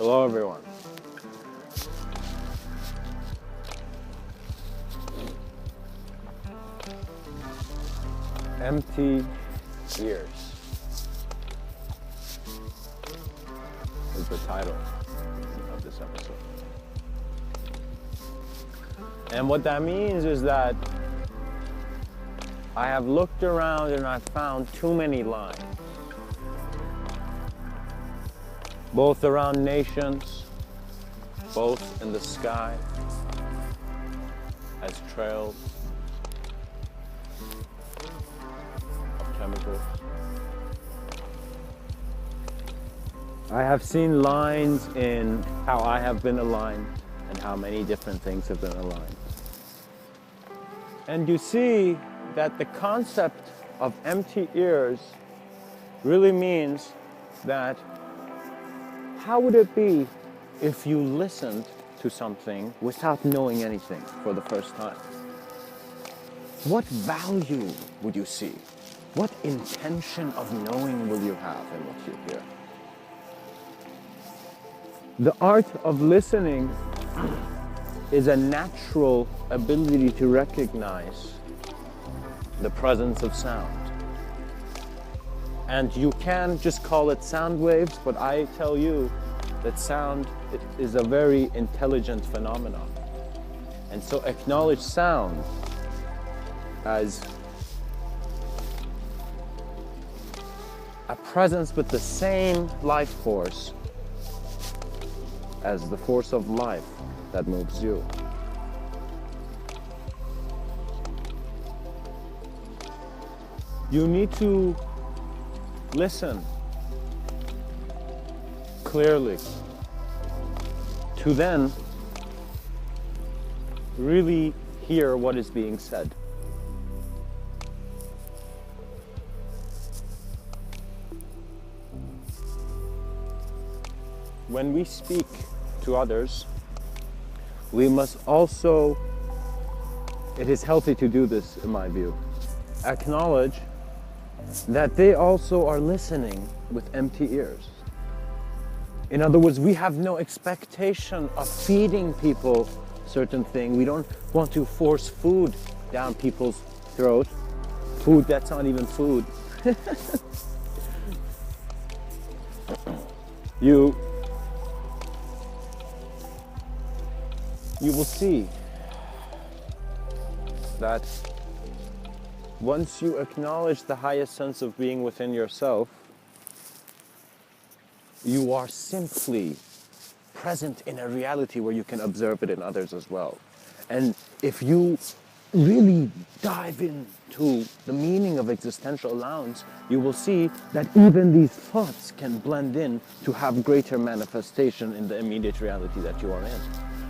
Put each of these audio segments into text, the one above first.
Hello everyone. Empty ears is the title of this episode. And what that means is that I have looked around and I've found too many lines, both around nations, both in the sky, as trails of chemicals. I have seen lines in how I have been aligned and how many different things have been aligned. And you see that the concept of empty ears really means that how would it be if you listened to something without knowing anything for the first time? What value would you see? What intention of knowing will you have in what you hear? The art of listening is a natural ability to recognize the presence of sound. And you can just call it sound waves, but I tell you that sound is a very intelligent phenomenon. And so acknowledge sound as a presence with the same life force as the force of life that moves you. You need to listen clearly to then really hear what is being said. When we speak to others, we must also, it is healthy to do this in my view, acknowledge that they also are listening with empty ears. In other words, we have no expectation of feeding people certain thing. We don't want to force food down people's throat. Food that's not even food. You will see that once you acknowledge the highest sense of being within yourself, you are simply present in a reality where you can observe it in others as well. And if you really dive into the meaning of existential allowance, you will see that even these thoughts can blend in to have greater manifestation in the immediate reality that you are in.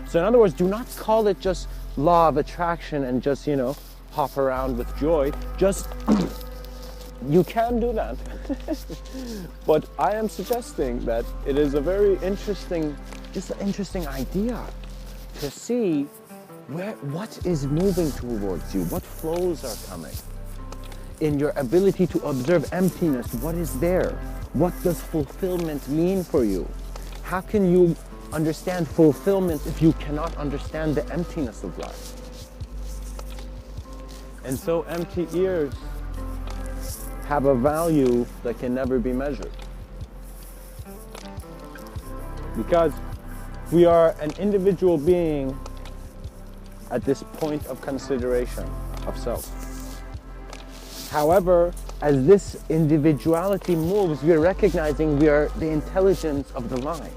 So in other words, do not call it just law of attraction and just, hop around with joy. Just, you can do that. But I am suggesting that it is a very interesting, just an interesting idea to see what is moving towards you, what flows are coming. In your ability to observe emptiness, what is there? What does fulfillment mean for you? How can you understand fulfillment if you cannot understand the emptiness of life? And so empty ears have a value that can never be measured. Because we are an individual being at this point of consideration of self. However, as this individuality moves, we are recognizing we are the intelligence of the line.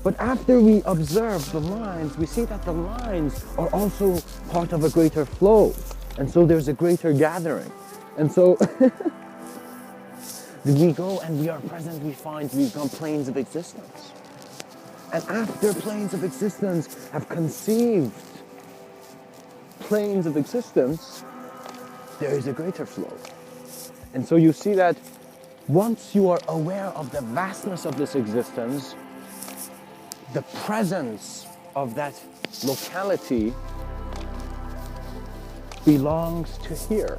But after we observe the lines, we see that the lines are also part of a greater flow. And so there's a greater gathering. And so we go and we are present, we find we become planes of existence. And after planes of existence have conceived planes of existence, there is a greater flow. And so you see that once you are aware of the vastness of this existence, the presence of that locality belongs to here.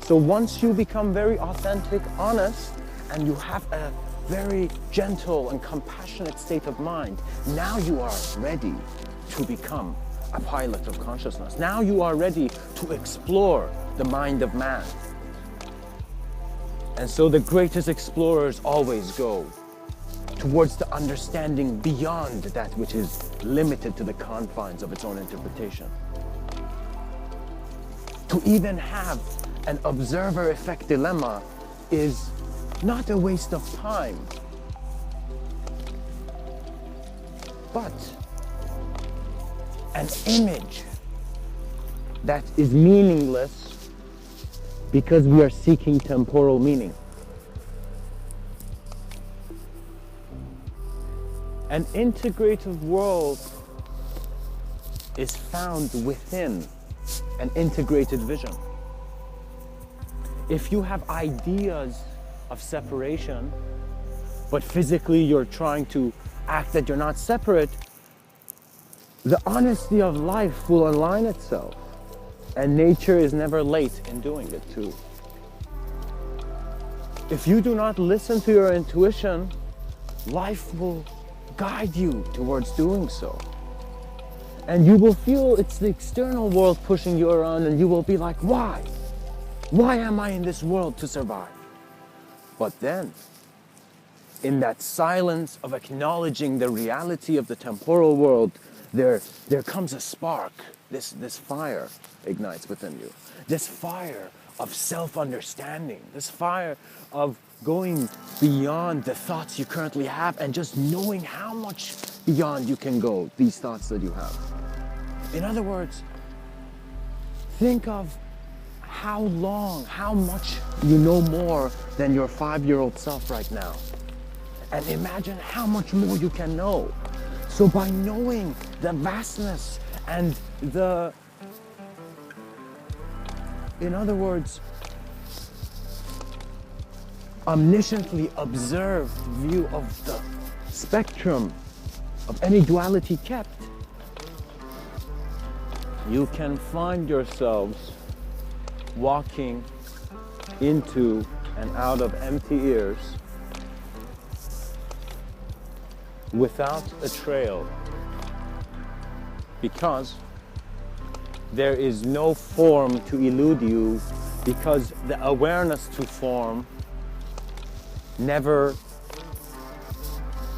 So once you become very authentic, honest, and you have a very gentle and compassionate state of mind, now you are ready to become a pilot of consciousness. Now you are ready to explore the mind of man. And so the greatest explorers always go towards the understanding beyond that which is limited to the confines of its own interpretation. To even have an observer effect dilemma is not a waste of time, but an image that is meaningless because we are seeking temporal meaning. An integrative world is found within an integrated vision. If you have ideas of separation, but physically you're trying to act that you're not separate, the honesty of life will align itself, and nature is never late in doing it too. If you do not listen to your intuition, life will guide you towards doing so. And you will feel it's the external world pushing you around, and you will be like, why? Why am I in this world to survive? But then, in that silence of acknowledging the reality of the temporal world, there comes a spark. This fire ignites within you. This fire of self-understanding. This fire of going beyond the thoughts you currently have and just knowing how much beyond you can go, these thoughts that you have. In other words, think of how much you know more than your 5-year-old self right now. And imagine how much more you can know. So by knowing the vastness and the, in other words, omnisciently observed view of the spectrum of any duality kept, you can find yourselves walking into and out of empty ears without a trail, because there is no form to elude you, because the awareness to form never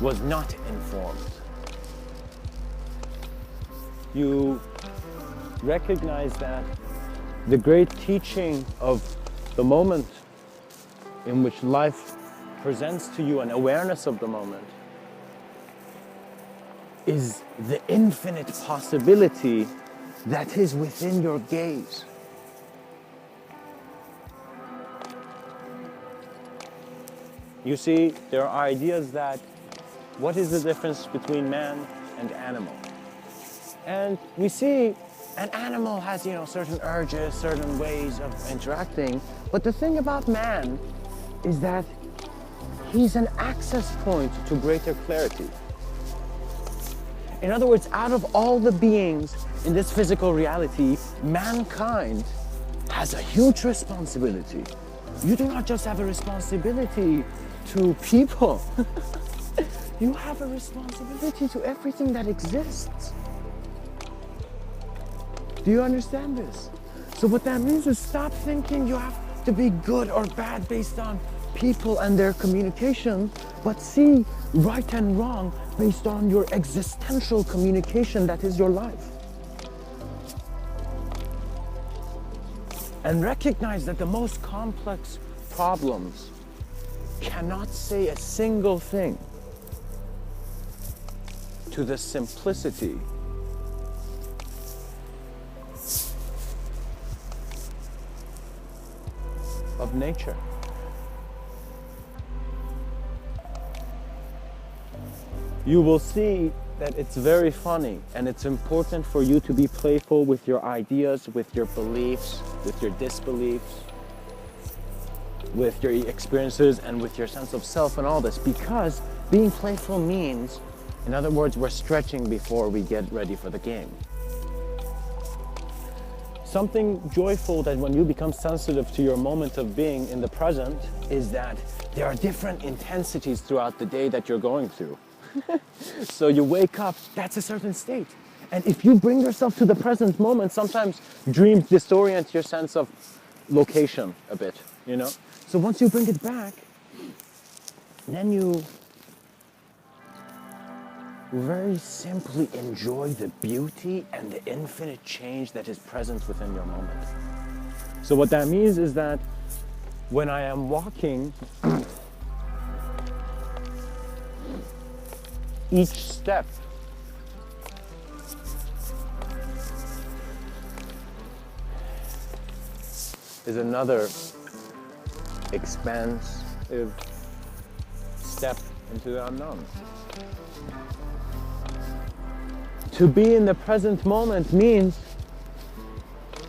was not informed. You recognize that the great teaching of the moment in which life presents to you an awareness of the moment is the infinite possibility that is within your gaze. You see, there are ideas that what is the difference between man and animal? And we see an animal has, certain urges, certain ways of interacting. But the thing about man is that he's an access point to greater clarity. In other words, out of all the beings in this physical reality, mankind has a huge responsibility. You do not just have a responsibility to people. You have a responsibility to everything that exists. Do you understand this? So what that means is stop thinking you have to be good or bad based on people and their communication, but see right and wrong based on your existential communication that is your life. And recognize that the most complex problems cannot say a single thing to the simplicity of nature. You will see that it's very funny, and it's important for you to be playful with your ideas, with your beliefs, with your disbeliefs, with your experiences, and with your sense of self and all this, because being playful means, in other words, we're stretching before we get ready for the game. Something joyful that when you become sensitive to your moment of being in the present is that there are different intensities throughout the day that you're going through. So you wake up, that's a certain state. And if you bring yourself to the present moment, sometimes dreams disorient your sense of location a bit, you know? So once you bring it back, then you very simply enjoy the beauty and the infinite change that is present within your moment. So what that means is that when I am walking, each step is another expansive step into the unknown. To be in the present moment means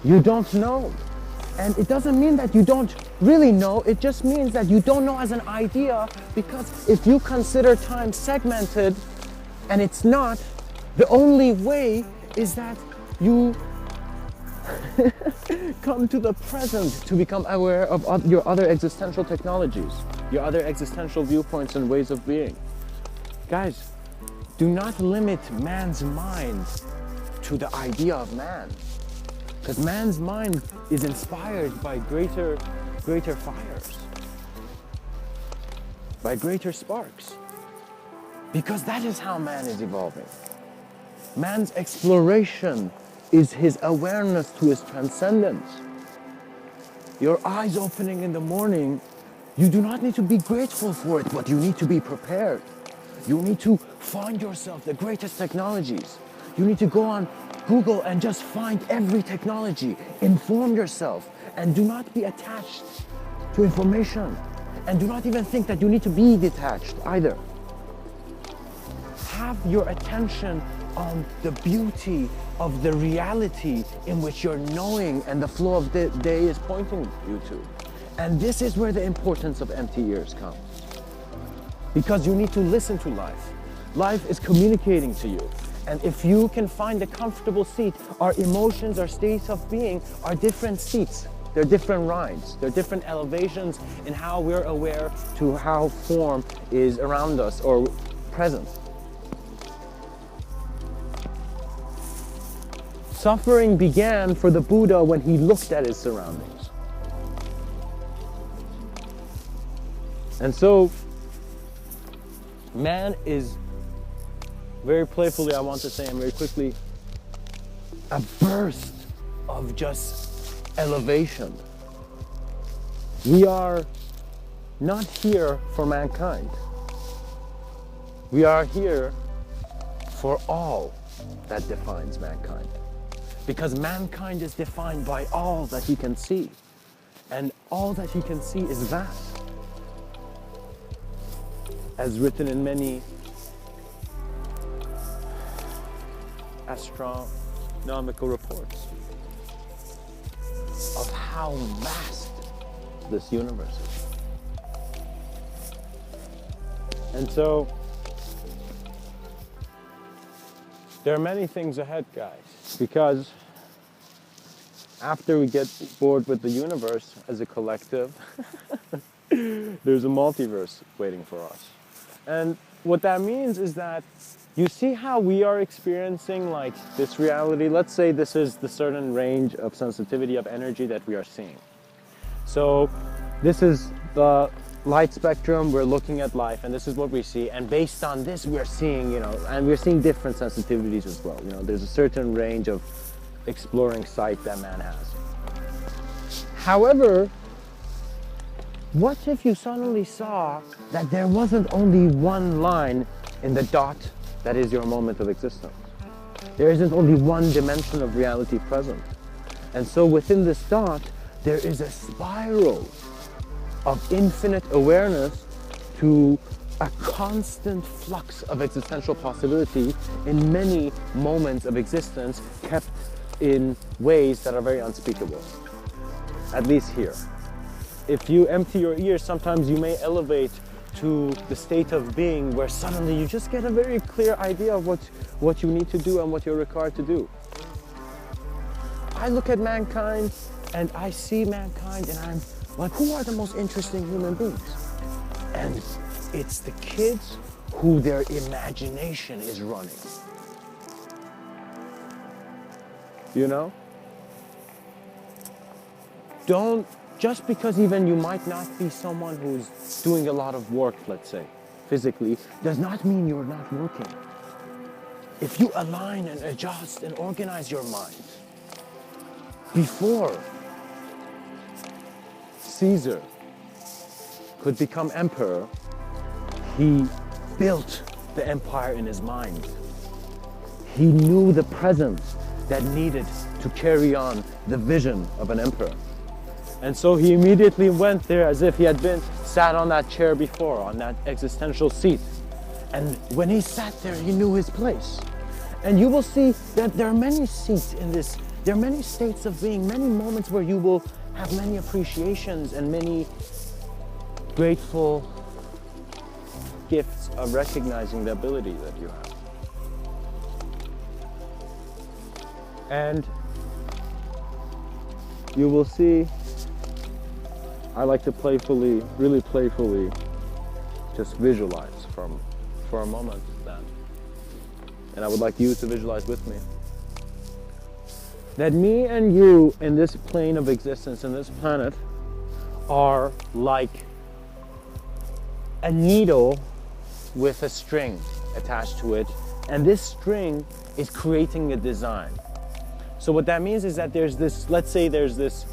you don't know. And it doesn't mean that you don't really know, it just means that you don't know as an idea, because if you consider time segmented and it's not, the only way is that you come to the present to become aware of your other existential technologies, your other existential viewpoints and ways of being. Guys, do not limit man's mind to the idea of man, because man's mind is inspired by greater fires, by greater sparks, because that is how man is evolving. Man's exploration is his awareness to his transcendence. Your eyes opening in the morning, you do not need to be grateful for it, but you need to be prepared. You need to find yourself the greatest technologies. You need to go on Google and just find every technology. Inform yourself and do not be attached to information. And do not even think that you need to be detached either. Have your attention on the beauty of the reality in which you're knowing and the flow of the day is pointing you to. And this is where the importance of empty ears comes. Because you need to listen to life. Life is communicating to you. And if you can find a comfortable seat, our emotions, our states of being are different seats. They're different rides. They're different elevations in how we're aware to how form is around us or present. Suffering began for the Buddha when he looked at his surroundings. And so, man is, very playfully I want to say and very quickly, a burst of just elevation. We are not here for mankind. We are here for all that defines mankind. Because mankind is defined by all that he can see. And all that he can see is vast. As written in many astronomical reports of how vast this universe is. And so, there are many things ahead, guys, because after we get bored with the universe as a collective, there's a multiverse waiting for us. And what that means is that you see how we are experiencing like this reality. Let's say this is the certain range of sensitivity of energy that we are seeing. So this is the light spectrum, we're looking at life, and this is what we see. And based on this, we're seeing, and we're seeing different sensitivities as well. There's a certain range of exploring sight that man has. However, what if you suddenly saw that there wasn't only one line in the dot that is your moment of existence? There isn't only one dimension of reality present. And so within this dot, there is a spiral of infinite awareness to a constant flux of existential possibility in many moments of existence, kept in ways that are very unspeakable, at least here. If you empty your ears, sometimes you may elevate to the state of being where suddenly you just get a very clear idea of what you need to do and what you're required to do. I look at mankind and I see mankind and I'm like, who are the most interesting human beings? And it's the kids who their imagination is running. You know? Just because even you might not be someone who's doing a lot of work, let's say, physically, does not mean you're not working. If you align and adjust and organize your mind, before Caesar could become emperor, he built the empire in his mind. He knew the presence that needed to carry on the vision of an emperor. And so he immediately went there as if he had been sat on that chair before, on that existential seat. And when he sat there, he knew his place. And you will see that there are many seats in this, there are many states of being, many moments where you will have many appreciations and many grateful gifts of recognizing the ability that you have. And you will see, I like to playfully, really playfully, just visualize for a moment that. And I would like you to visualize with me. That me and you in this plane of existence, in this planet, are like a needle with a string attached to it. And this string is creating a design. So what that means is that there's this, let's say there's this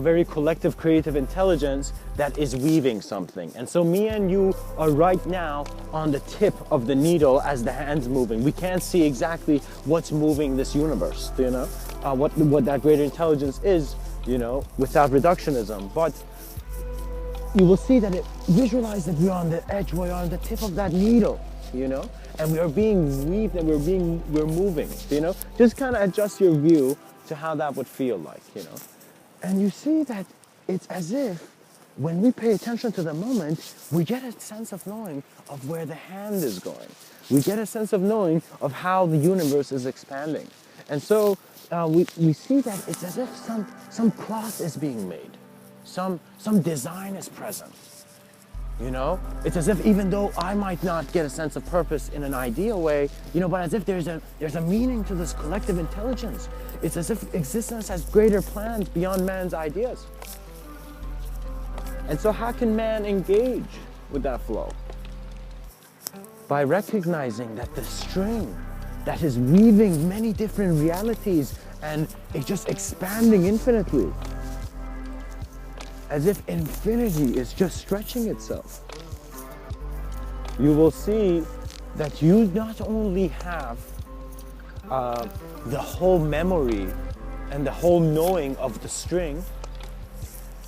very collective creative intelligence that is weaving something. And so me and you are right now on the tip of the needle as the hand's moving. We can't see exactly what's moving this universe, you know, what that greater intelligence is, you know, without reductionism. But you will see that visualize that we're on the edge, we're on the tip of that needle, you know, and we are being weaved and we're moving, you know. Just kind of adjust your view to how that would feel like, you know. And you see that it's as if when we pay attention to the moment, we get a sense of knowing of where the hand is going. We get a sense of knowing of how the universe is expanding. And so we see that it's as if some cloth is being made. Some design is present. You know, it's as if even though I might not get a sense of purpose in an ideal way, you know, but as if there's a meaning to this collective intelligence. It's as if existence has greater plans beyond man's ideas. And so how can man engage with that flow? By recognizing that the string that is weaving many different realities and it's just expanding infinitely. As if infinity is just stretching itself. You will see that you not only have the whole memory and the whole knowing of the string,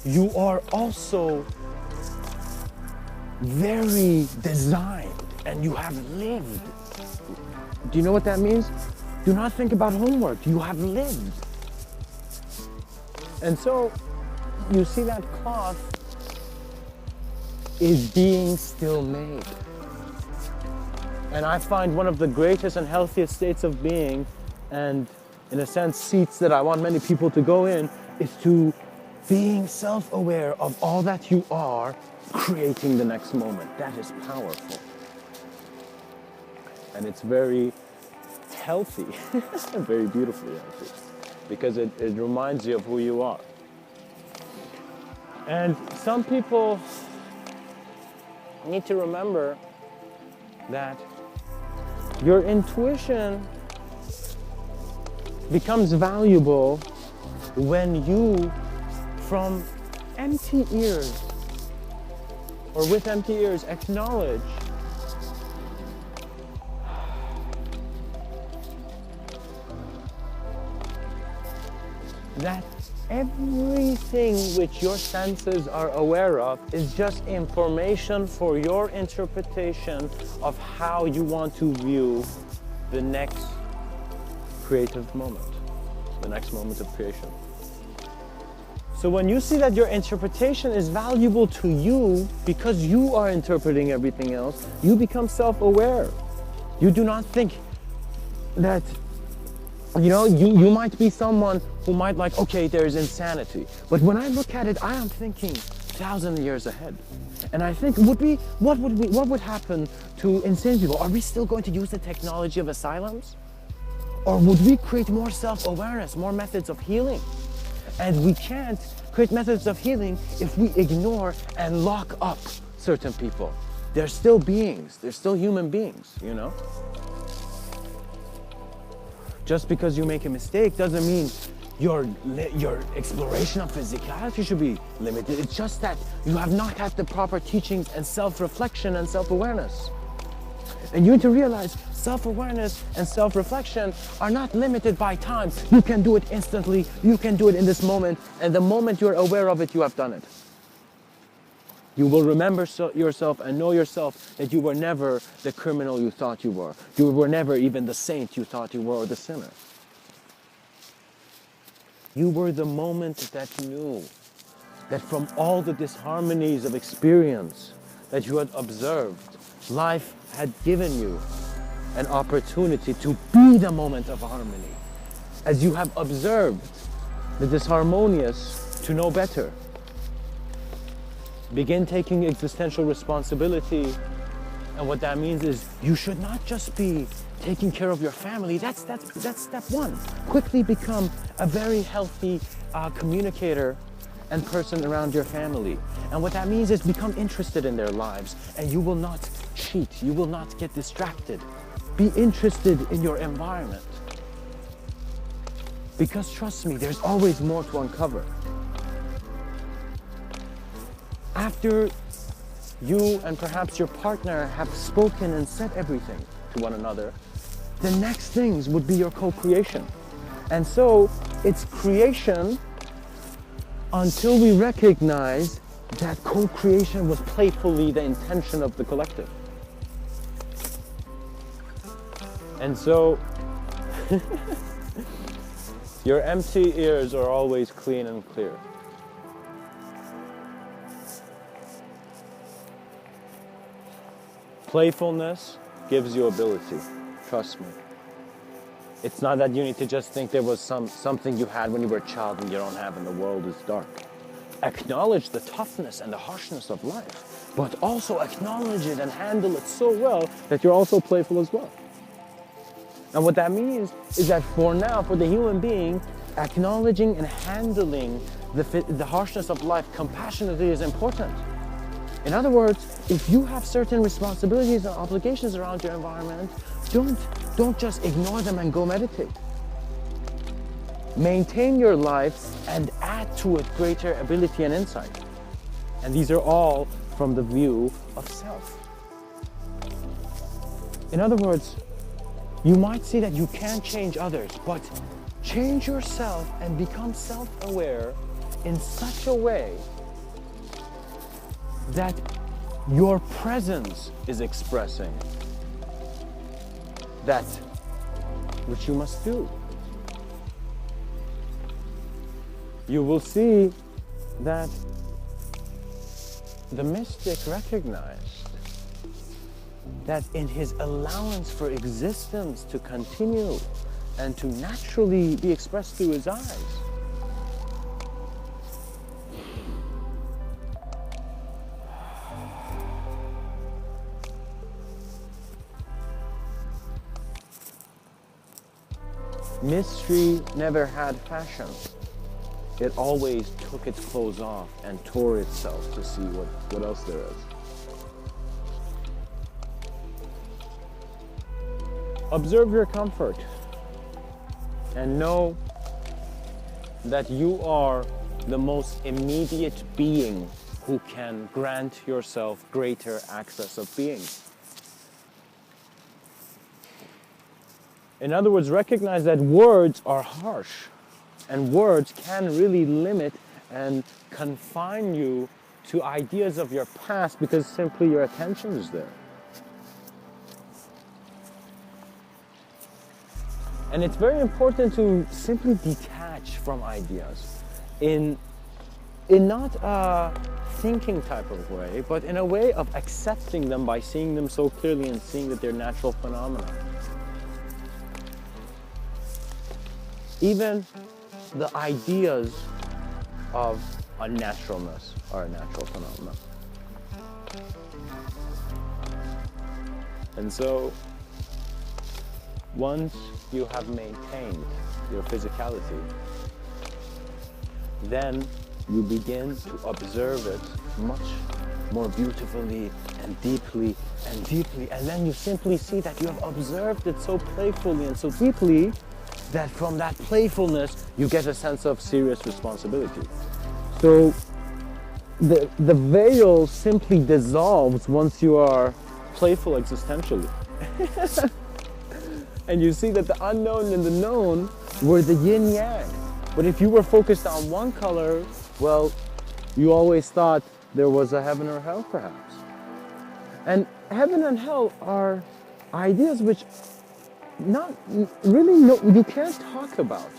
you are also very designed and you have lived. Do you know what that means? Do not think about homework, you have lived. And so, you see that cloth is being still made. And I find one of the greatest and healthiest states of being, and in a sense, seats that I want many people to go in, is to being self-aware of all that you are, creating the next moment. That is powerful. And it's very healthy, very beautifully healthy, because it reminds you of who you are. And some people need to remember that your intuition becomes valuable when you, from empty ears or with empty ears, acknowledge that everything which your senses are aware of is just information for your interpretation of how you want to view the next creative moment, the next moment of creation. So when you see that your interpretation is valuable to you because you are interpreting everything else, you become self-aware. You do not think that, you know, you might be someone who might like, okay, there's insanity. But when I look at it, I am thinking, 1,000 years ahead. And I think what would happen to insane people? Are we still going to use the technology of asylums? Or would we create more self-awareness, more methods of healing? And we can't create methods of healing if we ignore and lock up certain people. They're still beings, they're still human beings, you know? Just because you make a mistake doesn't mean your exploration of physicality should be limited. It's just that you have not had the proper teachings and self-reflection and self-awareness. And you need to realize self-awareness and self-reflection are not limited by time. You can do it instantly, you can do it in this moment, and the moment you're aware of it, you have done it. You will remember yourself and know yourself that you were never the criminal you thought you were. You were never even the saint you thought you were, or the sinner. You were the moment that knew that from all the disharmonies of experience that you had observed, life had given you an opportunity to be the moment of harmony. As you have observed the disharmonious to know better. Begin taking existential responsibility. And what that means is you should not just be taking care of your family. That's step one. Quickly become a very healthy communicator and person around your family. And what that means is become interested in their lives, and you will not cheat. You will not get distracted. Be interested in your environment. Because trust me, there's always more to uncover. After you and perhaps your partner have spoken and said everything to one another, the next things would be your co-creation. And so it's creation until we recognize that co-creation was playfully the intention of the collective. And so your empty ears are always clean and clear. Playfulness gives you ability, trust me. It's not that you need to just think there was something you had when you were a child and you don't have and the world is dark. Acknowledge the toughness and the harshness of life, but also acknowledge it and handle it so well that you're also playful as well. And what that means is that for now, for the human being, acknowledging and handling the harshness of life compassionately is important. In other words, if you have certain responsibilities and obligations around your environment, don't just ignore them and go meditate. Maintain your life and add to it greater ability and insight. And these are all from the view of self. In other words, you might see that you can't change others, but change yourself and become self-aware in such a way that your presence is expressing that which you must do. You will see that the mystic recognized that in his allowance for existence to continue and to naturally be expressed through his eyes, mystery never had fashion. It always took its clothes off and tore itself to see what else there is. Observe your comfort and know that you are the most immediate being who can grant yourself greater access of being. In other words, recognize that words are harsh, and words can really limit and confine you to ideas of your past because simply your attention is there. And it's very important to simply detach from ideas in not a thinking type of way, but in a way of accepting them by seeing them so clearly and seeing that they're natural phenomena. Even the ideas of a naturalness or a natural phenomenon. And so, once you have maintained your physicality, then you begin to observe it much more beautifully and deeply and deeply, and then you simply see that you have observed it so playfully and so deeply that from that playfulness you get a sense of serious responsibility. So the veil simply dissolves once you are playful existentially. And you see that the unknown and the known were the yin-yang. But if you were focused on one color, well, you always thought there was a heaven or hell, perhaps. And heaven and hell are ideas which not really you can't talk about,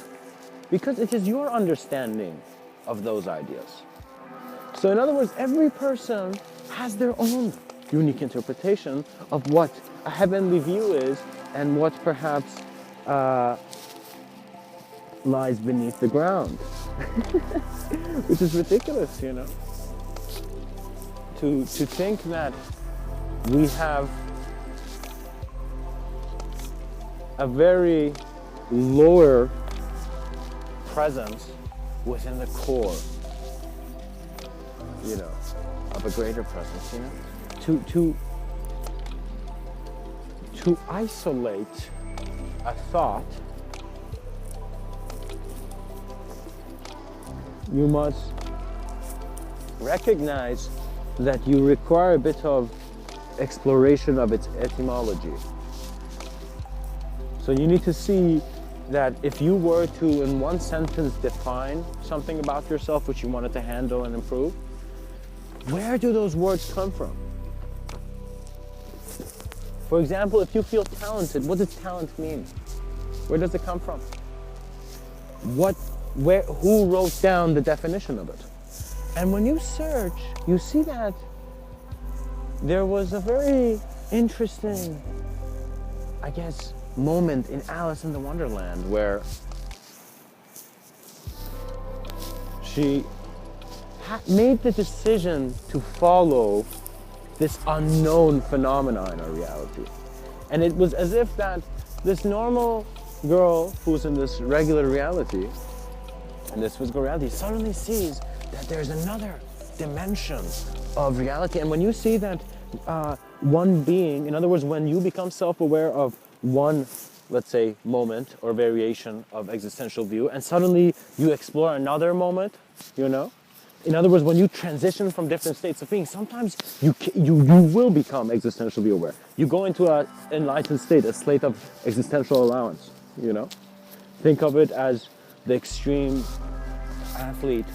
because it is your understanding of those ideas. So in other words, every person has their own unique interpretation of what a heavenly view is and what perhaps lies beneath the ground. Which is ridiculous, you know. To think that we have a very lower presence within the core, you know, of a greater presence, you know. To isolate a thought, you must recognize that you require a bit of exploration of its etymology. So you need to see that if you were to, in one sentence, define something about yourself which you wanted to handle and improve, where do those words come from? For example, if you feel talented, what does talent mean? Where does it come from? Who wrote down the definition of it? And when you search, you see that there was a very interesting, I guess, moment in Alice in the Wonderland where she made the decision to follow this unknown phenomenon in our reality. And it was as if that this normal girl who's in this regular reality, in this physical reality, suddenly sees that there's another dimension of reality. And when you see that one being, in other words, when you become self-aware of one, let's say, moment or variation of existential view, and suddenly you explore another moment, you know? In other words, when you transition from different states of being, sometimes you will become existentially aware. You go into an enlightened state, a state of existential allowance, you know? Think of it as the extreme athlete,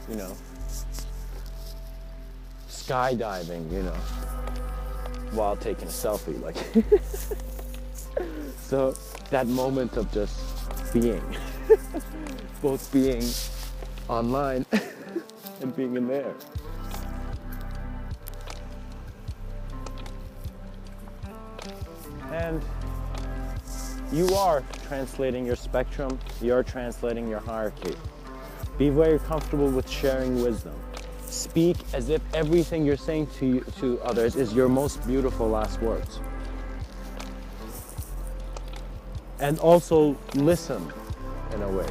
you know, skydiving, you know, while taking a selfie, like. So that moment of just being, both being online and being in there. And you are translating your spectrum, you're translating your hierarchy. Be very comfortable with sharing wisdom. Speak as if everything you're saying to others is your most beautiful last words. And also listen in a way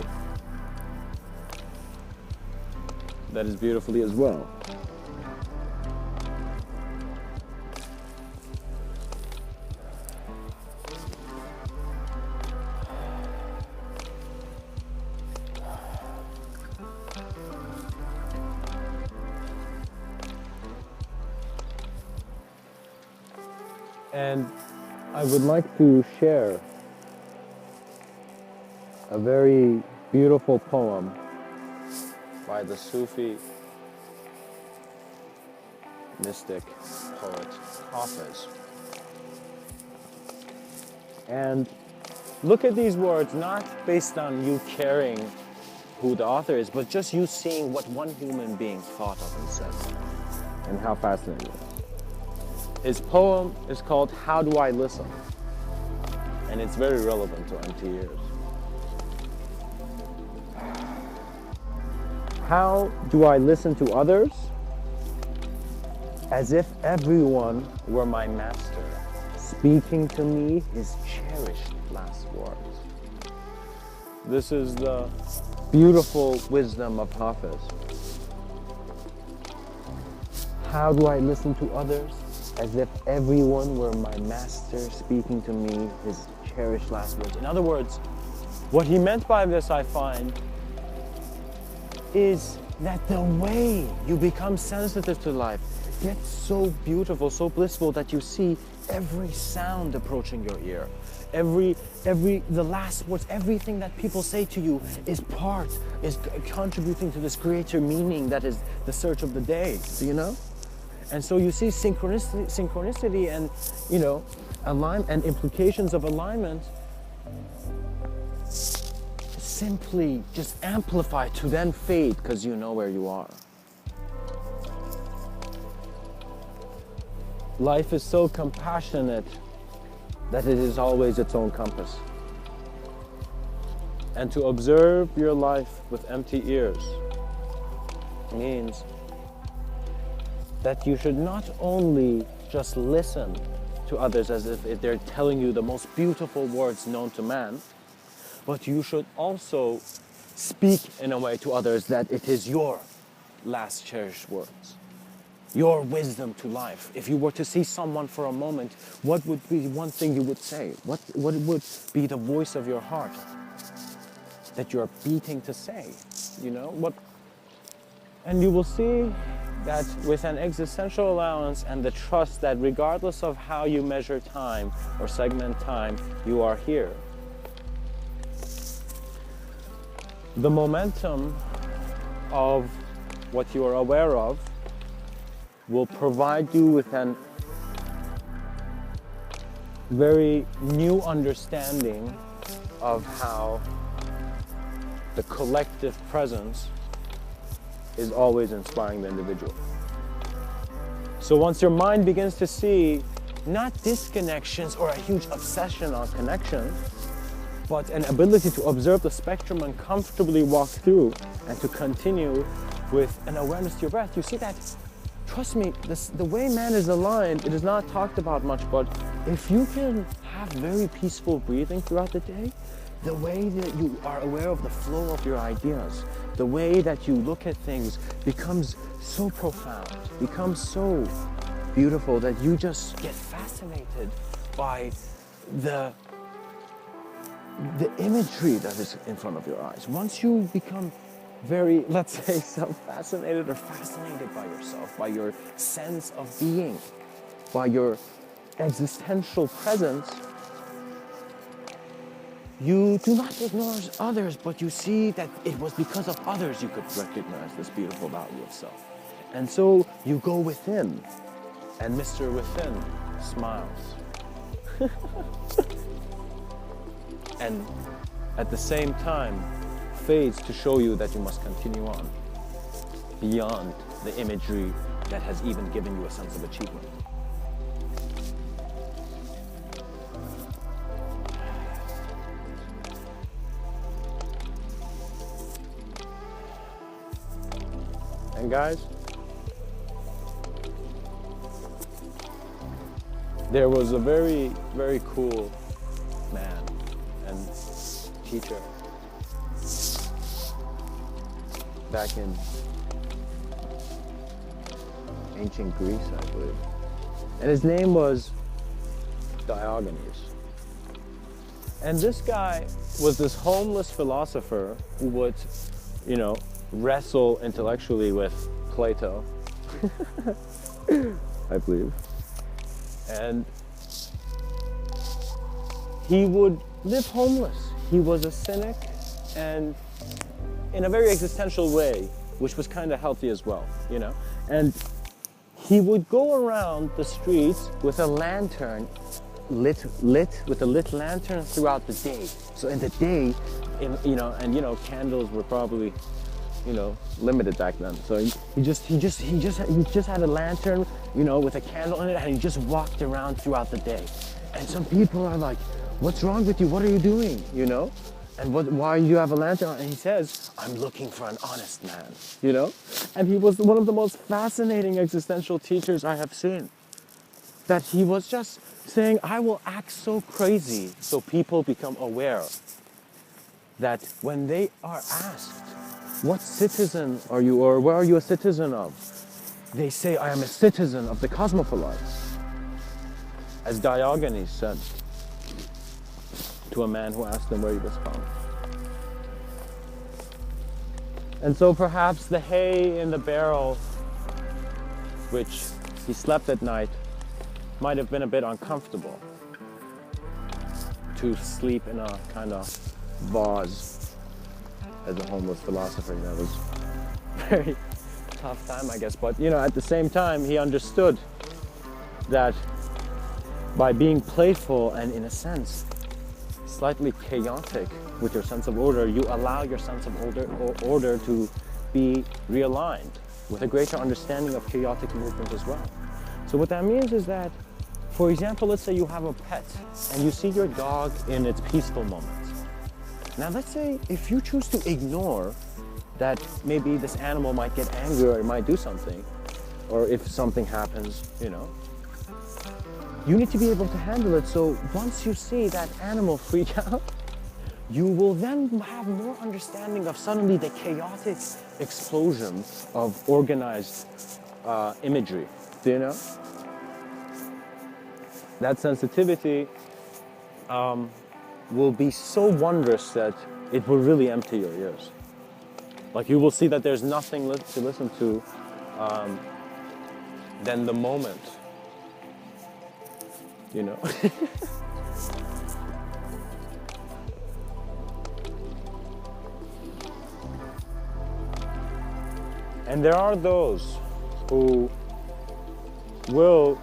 that is beautifully as well. And I would like to share a very beautiful poem by the Sufi mystic poet Tobias. And look at these words, not based on you caring who the author is, but just you seeing what one human being thought of and said, and how fascinating it is. His poem is called How Do I Listen? And it's very relevant to empty ears. How do I listen to others? As if everyone were my master, speaking to me his cherished last words. This is the beautiful wisdom of Hafiz. How do I listen to others? As if everyone were my master, speaking to me his cherished last words. In other words, what he meant by this, I find, is that the way you become sensitive to life gets so beautiful, so blissful, that you see every sound approaching your ear. The last words, everything that people say to you is contributing to this greater meaning that is the search of the day, you know? And so you see synchronicity and, you know, alignment and implications of alignment simply just amplify to then fade because you know where you are. Life is so compassionate that it is always its own compass. And to observe your life with empty ears means that you should not only just listen to others as if they're telling you the most beautiful words known to man, but you should also speak in a way to others that it is your last cherished words, your wisdom to life. If you were to see someone for a moment, what would be one thing you would say? What would be the voice of your heart that you're beating to say? You know, and you will see that with an existential allowance and the trust that regardless of how you measure time or segment time, you are here. The momentum of what you are aware of will provide you with a very new understanding of how the collective presence is always inspiring the individual. So once your mind begins to see not disconnections or a huge obsession on connection, but an ability to observe the spectrum and comfortably walk through and to continue with an awareness to your breath, you see that, trust me, the way man is aligned, it is not talked about much, but if you can have very peaceful breathing throughout the day, the way that you are aware of the flow of your ideas, the way that you look at things becomes so profound, becomes so beautiful that you just get fascinated by the imagery that is in front of your eyes. Once you become very, let's say, self-fascinated or fascinated by yourself, by your sense of being, by your existential presence, you do not ignore others, but you see that it was because of others you could recognize this beautiful value of self. And so you go within, and Mr. Within smiles. And at the same time, fades to show you that you must continue on beyond the imagery that has even given you a sense of achievement. And guys, there was a very, very cool man and teacher back in ancient Greece, I believe. And his name was Diogenes. And this guy was this homeless philosopher who would, you know, wrestle intellectually with Plato, I believe. And he would live homeless. He was a cynic, and in a very existential way, which was kind of healthy as well, you know. And he would go around the streets with a lantern, lit with a lit lantern throughout the day. So in the day, candles were probably, limited back then. So he just had a lantern, with a candle in it, and he just walked around throughout the day. And some people are like, "What's wrong with you? What are you doing?" And why do you have a lantern on? And he says, I'm looking for an honest man, you know? And he was one of the most fascinating existential teachers I have seen. That he was just saying, I will act so crazy so people become aware that when they are asked, what citizen are you, or where are you a citizen of? They say, I am a citizen of the cosmopolites. As Diogenes said to a man who asked him where he was from. And so perhaps the hay in the barrel, which he slept at night, might have been a bit uncomfortable to sleep in a kind of vase as a homeless philosopher. That was a very tough time, I guess. But you know, at the same time, he understood that by being playful and, in a sense, slightly chaotic with your sense of order, you allow your sense of order to be realigned with a greater understanding of chaotic movement as well. So what that means is that, for example, let's say you have a pet and you see your dog in its peaceful moments. Now let's say if you choose to ignore that maybe this animal might get angry or it might do something, or if something happens, you know, you need to be able to handle it. So once you see that animal freak out, you will then have more understanding of suddenly the chaotic explosion of organized imagery, do you know? That sensitivity will be so wondrous that it will really empty your ears. Like you will see that there's nothing to listen to than the moment, you know? And there are those who will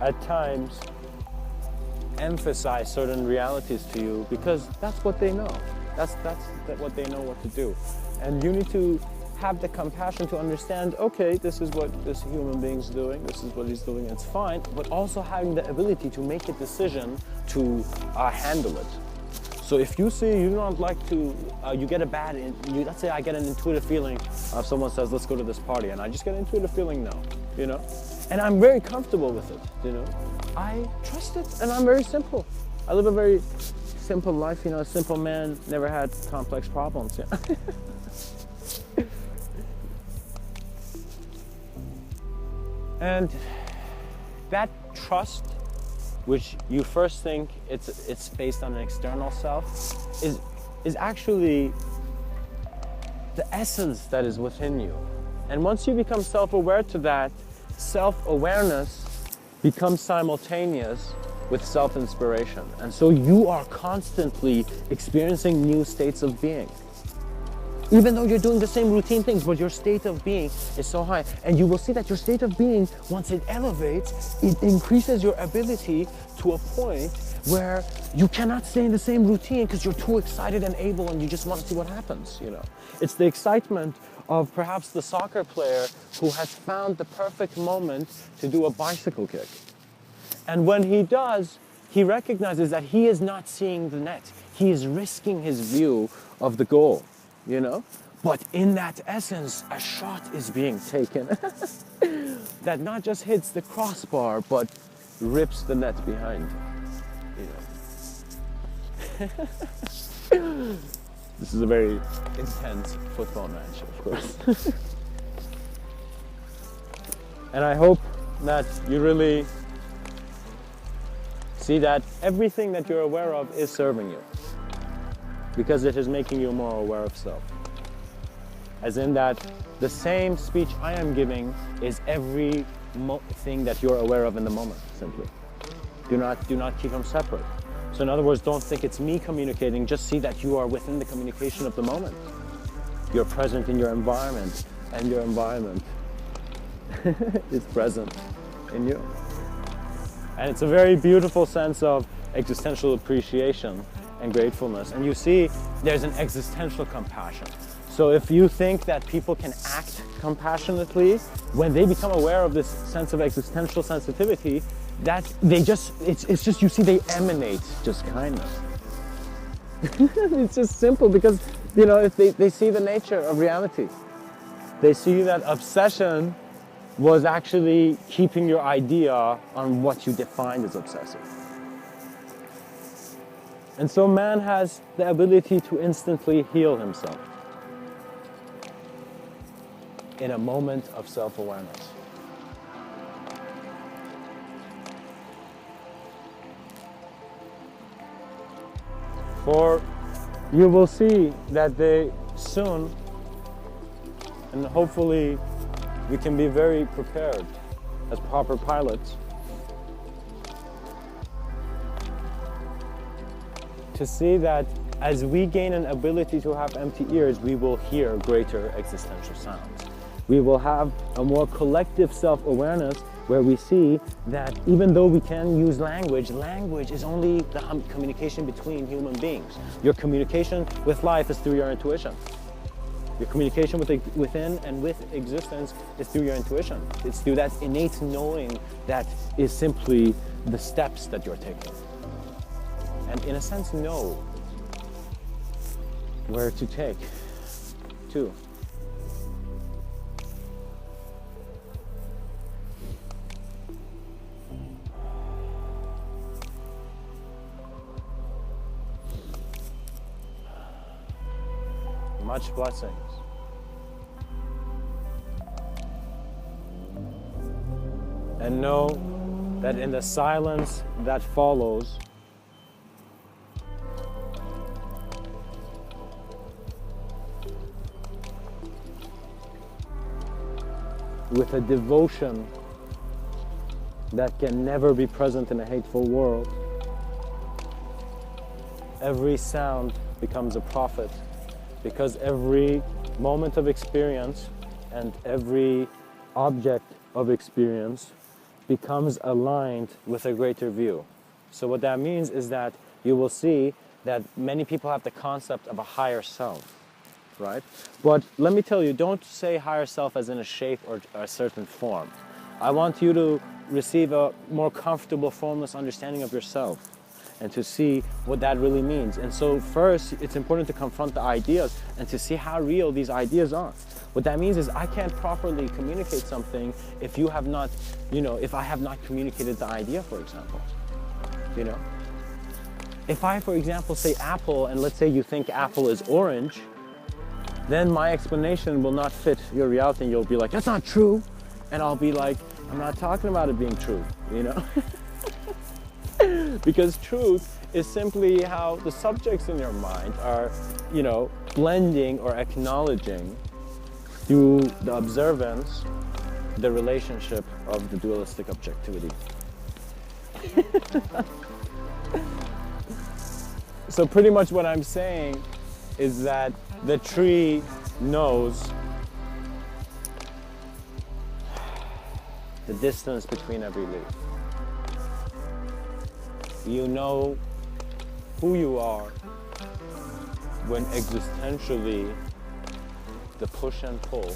at times emphasize certain realities to you because that's what they know. That's what they know what to do. And you need to have the compassion to understand, okay, this is what this human being's doing, this is what he's doing, it's fine, but also having the ability to make a decision to handle it. So if you see you don't like to, you get a bad, let's say I get an intuitive feeling if someone says, let's go to this party, and I just get an intuitive feeling, no, you know? And I'm very comfortable with it, you know? I trust it, and I'm very simple. I live a very simple life, you know, a simple man, never had complex problems, yeah. And that trust, which you first think it's based on an external self, is actually the essence that is within you. And once you become self-aware to that, self-awareness becomes simultaneous with self-inspiration. And so you are constantly experiencing new states of being. Even though you're doing the same routine things, but your state of being is so high. And you will see that your state of being, once it elevates, it increases your ability to a point where you cannot stay in the same routine because you're too excited and able and you just want to see what happens, you know. It's the excitement of perhaps the soccer player who has found the perfect moment to do a bicycle kick. And when he does, he recognizes that he is not seeing the net. He is risking his view of the goal, you know? But in that essence, a shot is being taken that not just hits the crossbar, but rips the net behind, you know? This is a very intense football match, of course. And I hope that you really see that everything that you're aware of is serving you, because it is making you more aware of self. As in that the same speech I am giving is every thing that you're aware of in the moment, simply. Do not keep them separate. So in other words, don't think it's me communicating, just see that you are within the communication of the moment. You're present in your environment, and your environment is present in you. And it's a very beautiful sense of existential appreciation and gratefulness. And you see, there's an existential compassion. So if you think that people can act compassionately, when they become aware of this sense of existential sensitivity, that they just, it's just, you see, they emanate just kindness. It's just simple because, you know, if they see the nature of reality. They see that obsession was actually keeping your idea on what you defined as obsessive. And so man has the ability to instantly heal himself in a moment of self-awareness. For you will see that they soon, and hopefully we can be very prepared as proper pilots to see that as we gain an ability to have empty ears, we will hear greater existential sounds. We will have a more collective self-awareness where we see that even though we can use language, language is only the communication between human beings. Your communication with life is through your intuition. Your communication within and with existence is through your intuition. It's through that innate knowing that is simply the steps that you're taking. And in a sense, know where to take to. Much blessings. And know that in the silence that follows, with a devotion that can never be present in a hateful world, every sound becomes a prophet, because every moment of experience and every object of experience becomes aligned with a greater view. So what that means is that you will see that many people have the concept of a higher self, right? But let me tell you, don't say higher self as in a shape or a certain form. I want you to receive a more comfortable, formless understanding of yourself and to see what that really means. And so first, it's important to confront the ideas and to see how real these ideas are. What that means is I can't properly communicate something if you have not, if I have not communicated the idea, for example, If I, for example, say apple, and let's say you think apple is orange, then my explanation will not fit your reality, and you'll be like, that's not true. And I'll be like, I'm not talking about it being true, Because truth is simply how the subjects in your mind are, blending or acknowledging through the observance, the relationship of the dualistic objectivity. So pretty much what I'm saying is that the tree knows the distance between every leaf. You know who you are when existentially the push and pull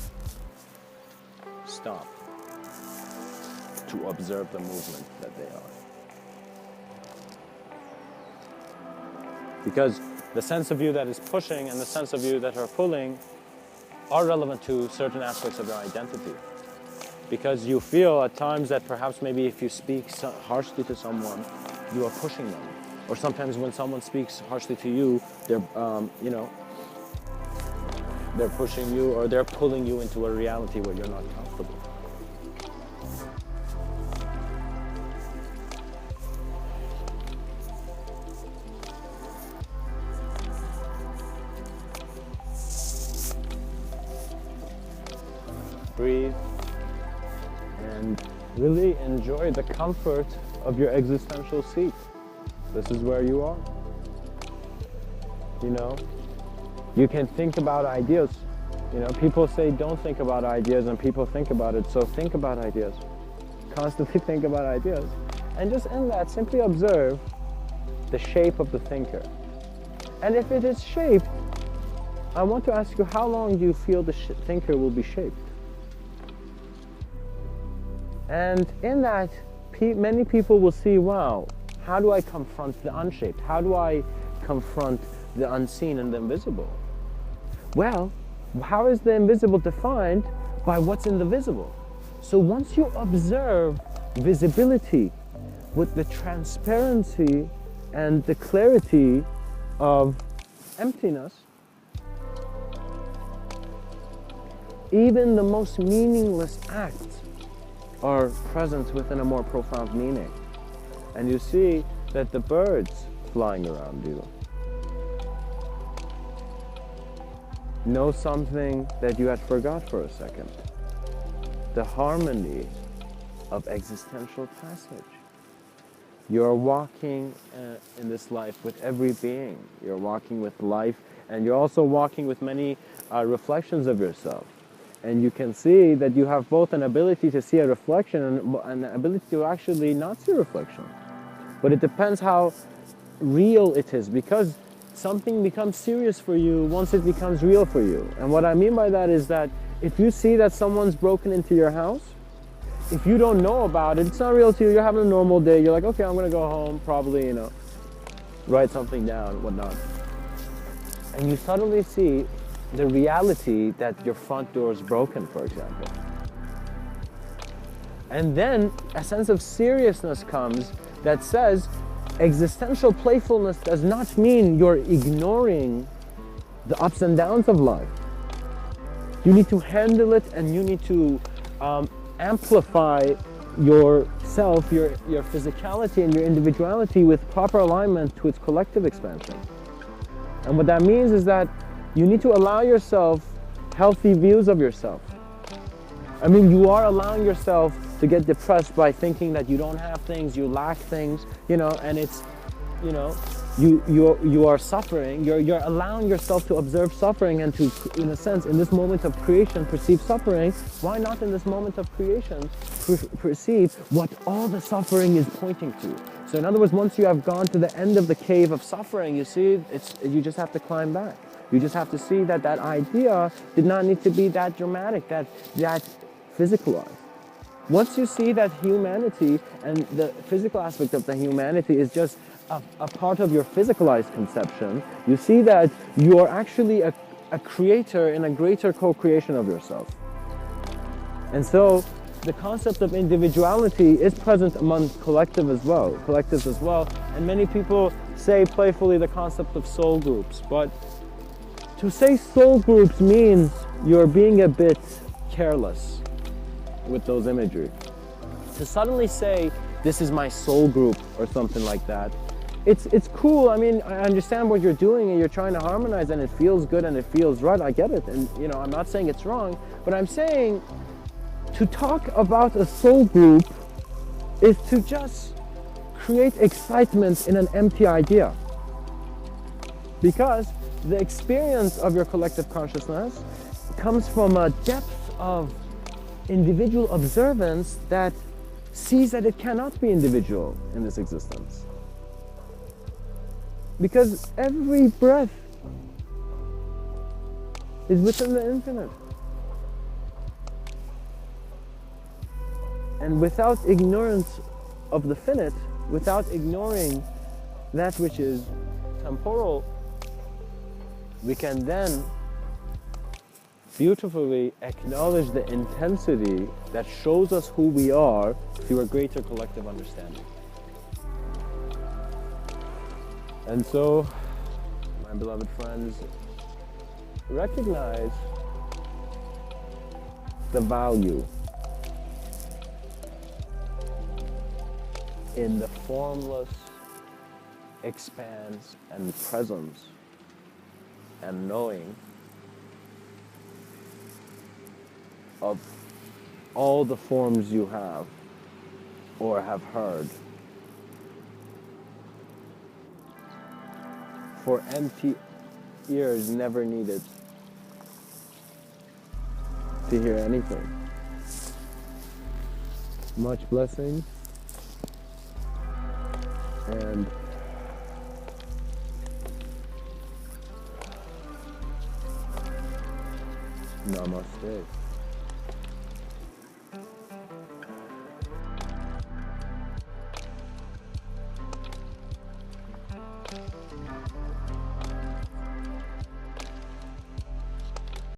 stop to observe the movement that they are. Because the sense of you that is pushing and the sense of you that are pulling are relevant to certain aspects of your identity. Because you feel at times that perhaps maybe if you speak harshly to someone, you are pushing them. Or sometimes when someone speaks harshly to you, they're, they're pushing you or they're pulling you into a reality where you're not comfortable. Breathe and really enjoy the comfort of your existential seat. This is where you are. You can think about ideas. People say don't think about ideas and people think about it. So think about ideas. Constantly think about ideas. And just in that, simply observe the shape of the thinker. And if it is shaped, I want to ask you, how long do you feel the thinker will be shaped? And in that, many people will see, wow, how do I confront the unshaped? How do I confront the unseen and the invisible. Well, how is the invisible defined? By what's in the visible. So once you observe visibility with the transparency and the clarity of emptiness, even the most meaningless acts are present within a more profound meaning. And you see that the birds flying around you know something that you had forgot for a second. The harmony of existential passage. You're walking in this life with every being. You're walking with life, and you're also walking with many reflections of yourself. And you can see that you have both an ability to see a reflection and an ability to actually not see a reflection. But it depends how real it is, because something becomes serious for you once it becomes real for you. And what I mean by that is that if you see that someone's broken into your house, if you don't know about it, it's not real to you, you're having a normal day, you're like, okay, I'm gonna go home, probably, write something down, whatnot. And you suddenly see the reality that your front door is broken, for example. And then a sense of seriousness comes that says, existential playfulness does not mean you're ignoring the ups and downs of life. You need to handle it, and you need to amplify yourself, your physicality and your individuality with proper alignment to its collective expansion. And what that means is that you need to allow yourself healthy views of yourself. I mean, you are allowing yourself to get depressed by thinking that you don't have things, you lack things, and it's, you are suffering. You're allowing yourself to observe suffering and to, in a sense, in this moment of creation, perceive suffering. Why not in this moment of creation perceive what all the suffering is pointing to? So in other words, once you have gone to the end of the cave of suffering, you see, you just have to climb back. You just have to see that that idea did not need to be that dramatic, that physicalized. Once you see that humanity and the physical aspect of the humanity is just a part of your physicalized conception, you see that you are actually a creator in a greater co-creation of yourself. And so the concept of individuality is present among collectives as well. And many people say playfully the concept of soul groups, but to say soul groups means you're being a bit careless with those imagery. To suddenly say, this is my soul group or something like that, it's cool. I mean, I understand what you're doing and you're trying to harmonize and it feels good and it feels right. I get it. And, I'm not saying it's wrong, but I'm saying to talk about a soul group is to just create excitement in an empty idea. Because the experience of your collective consciousness comes from a depth of individual observance that sees that it cannot be individual in this existence. Because every breath is within the infinite. And without ignorance of the finite, without ignoring that which is temporal, we can then beautifully acknowledge the intensity that shows us who we are through a greater collective understanding. And so, my beloved friends, recognize the value in the formless expanse and presence and knowing of all the forms you have or have heard. For empty ears never needed to hear anything. Much blessing and namaste.